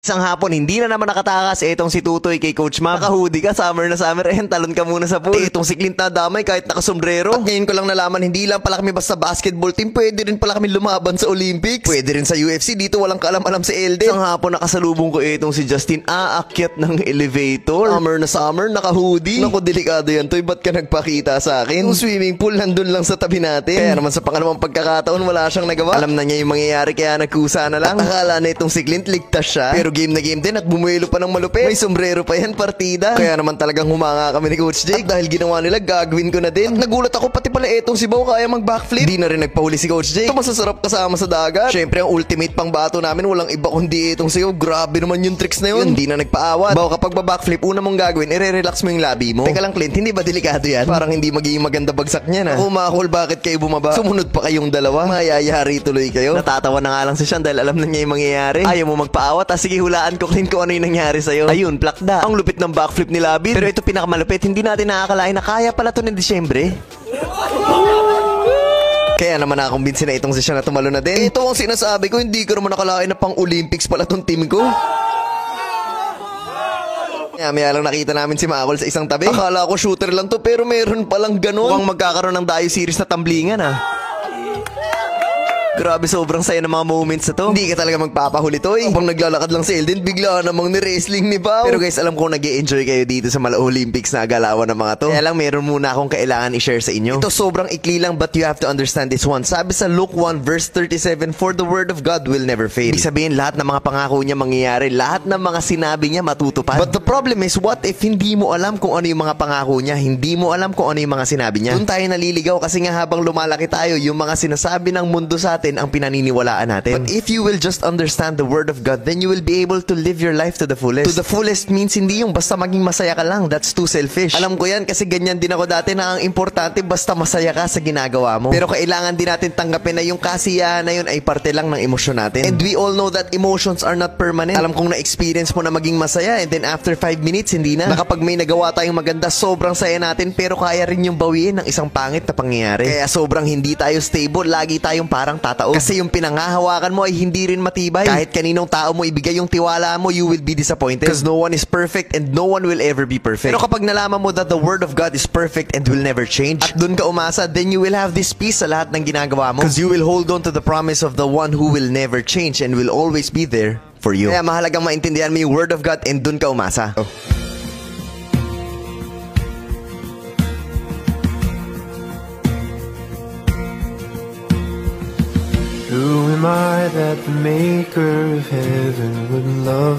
Isang hapon, hindi na naman nakatakas. Etong si Tutoy kay Coach Mab. Naka-hoodie ka, summer na summer. Talon ka muna sa pool. Etong si Clint na damay kahit nakasombrero. At ngayon ko lang nalaman, hindi lang pala kami basta basketball team. Pwede rin pala kami lumaban sa Olympics. Pwede rin sa UFC. Dito walang kaalam-alam si Elden. Isang hapon, nakasalubong ko etong si Justin. Aakyat ng elevator. Summer, naka-hoodie. Naku, delikado yan. Toy, ba't ka nagpakita sa akin? Yung swimming pool nandun lang sa tabi natin. Kaya naman sa pangalawang pagkakataon, wala siyang nagawa. Alam na niya yung mangyayari, kaya nagkusa na lang. At akala na itong si Clint, ligtas siya. Pero game na game din at bumuelo pa ng malupit. May sombrero pa yan, partida. Kaya naman talagang humanga kami ni Coach Jake. At dahil ginawa nila, gagawin ko na din. At nagulat ako, pati pala etong si Bao kaya mag-backflip. Di na rin nagpahuli si Coach Jake. Ito masasarap kasama sa dagat. Syempre ang ultimate pang bato namin, walang iba kundi etong siyo. Grabe naman yung tricks na yun. Hindi na nagpaawat. Bao, kapag ba-backflip, una mong gagawin, i-relax mo yung labi mo. Teka lang, Clint, hindi ba delikado yan? Parang hindi magiging maganda bagsak niya na. Ako, Mahol, bakit kayo bumaba? Sumunod pa kayong dalawa. Mayayari tuloy kayo. Natatawa na nga lang si Sean dahil alam na niya yung mangyayari. Ayaw mo magpaawat. Sige, hulaan ko, Clint, kung ano yung nangyari sa'yo. Ayun, plakda. Ang lupit ng backflip ni Labit. Pero ito pinakamalupit, hindi natin nakakalain na kaya pala to ng Disyembre. Kaya naman nakakumbinsi na itong si Sean na tumalo na din. Ito ang sinasabi ko, hindi ko naman nakalain na pang Olympics pala tong team ko. Maya lang nakita namin si Makol sa isang tabi. Akala ko shooter lang to pero meron palang ganun. Mukhang magkakaroon ng Dayo series na tamblingan Grabe, sobrang saya ng mga moments na to. Hindi ka talaga magpapahuli, Toy. Habang naglalakad lang si Elden, bigla namang ni-wrestling ni Bao. Pero guys, alam ko nag-e-enjoy kayo dito sa Mala Olympics na galawan ng mga to. Kaya lang, meron muna akong kailangan i-share sa inyo. Ito sobrang ikli lang but you have to understand this one. Sabi sa Luke 1 verse 37, "For the word of God will never fail." Ibig sabihin, lahat ng mga pangako niya mangyayari. Lahat ng mga sinabi niya matutupad. But the problem is, what if hindi mo alam kung ano yung mga pangako niya? Hindi mo alam kung ano yung mga sinabi niya? Doon tayo naliligaw kasi nga habang lumalaki tayo, yung mga sinasabi ng mundo sa atin ang pinaniniwalaan natin. But if you will just understand the word of God, then you will be able to live your life to the fullest. To the fullest means hindi yung basta maging masaya ka lang. That's too selfish. Alam ko yan kasi ganyan din ako dati na ang importante basta masaya ka sa ginagawa mo. Pero kailangan din natin tanggapin na yung kasiyahan na yun ay parte lang ng emosyon natin. And we all know that emotions are not permanent. Alam kong na-experience mo na maging masaya and then after 5 minutes, hindi na. Kapag may nagawa tayong maganda, sobrang saya natin pero kaya rin yung bawiin ng isang pangit na pangyayari. Kaya sobrang hindi tayo stable, lagi tayong parang tataob. Kasi yung pinangahawakan mo ay hindi rin matibay. Kahit kaninong tao mo ibigay yung tiwala mo, you will be disappointed. Because no one is perfect and no one will ever be perfect. Pero kapag nalaman mo that the word of God is perfect and will never change, at dun ka umasa, then you will have this peace sa lahat ng ginagawa mo. Because you will hold on to the promise of the one who will never change and will always be there for you. Kaya mahalagang maintindihan mo yung word of God and dun ka umasa. Who am I that the maker of heaven would love?